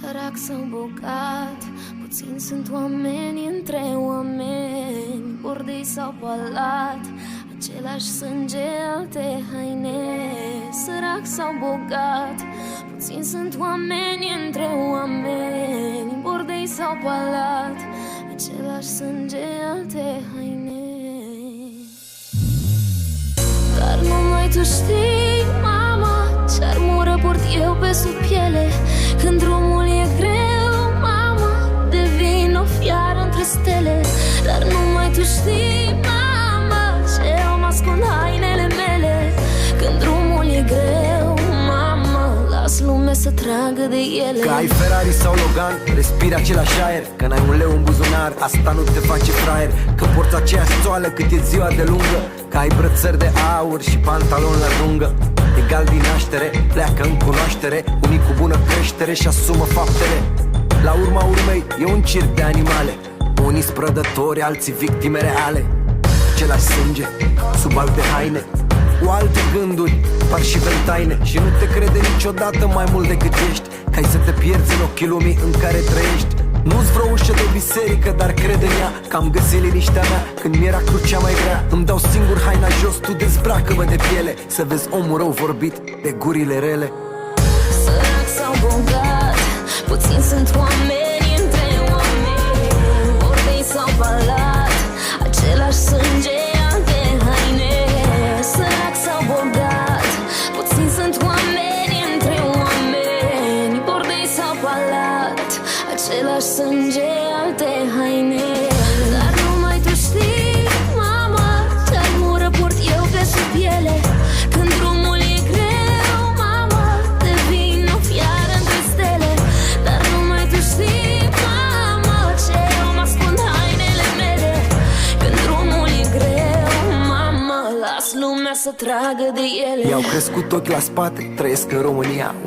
Sărac sau bogat, puțini sunt oameni între oameni, bordei sau palat, același sânge, alte haine. Sărac sau bogat, puțini sunt oameni între oameni, bordei sau palat, același sânge, alte haine. Dar numai tu știi, mama, ce armură port eu pe sub piele. Când drumul e greu, mama, devin o fiară între stele. Dar numai tu știi, mama, ce îmi ascund hainele mele. Când drumul e greu, mama, las lumea să tragă de ele. Că ai Ferrari sau Logan, respiri același aer. Că n-ai un leu în buzunar, asta nu te face fraier. Că porți aceeași țoală cât e ziua de lungă. Că ai brățări de aur și pantaloni la dungă. Egal din naștere, pleacă în cunoaștere, unii cu bună creștere și asumă faptele. La urma urmei e un circ de animale, unii sprădători, alții victime reale. Același sânge, sub alte haine, cu alte gânduri, par și ventaine. Și nu te crede niciodată mai mult decât ești, că ai să te pierzi în ochii lumii în care trăiești. Nu-ți vreo ușă de biserică, dar crede în ea, că am găsit liniștea mea când mi-era crucea mai grea. Îmi dau singur haina jos, tu dezbracă-mă de piele, să vezi omul rău vorbit de gurile rele. Sărac sau bogat, puțini sunt oameni între oameni, bordei sau palat, același sânge, alte haine. Sărac sau bogat, puțini sunt oameni între oameni, bordei sau palat, același sânge, alte haine. Dar numai tu știi, mama, ce armură port eu pe sub piele. Când drumul e greu, mama, devin o fiară între stele. Dar numai tu știi, mama, ce îmi ascund hainele mele. Când drumul e greu, mama, las lumea să tragă de ele. I-au crescut ochi la spate, trăiesc în România.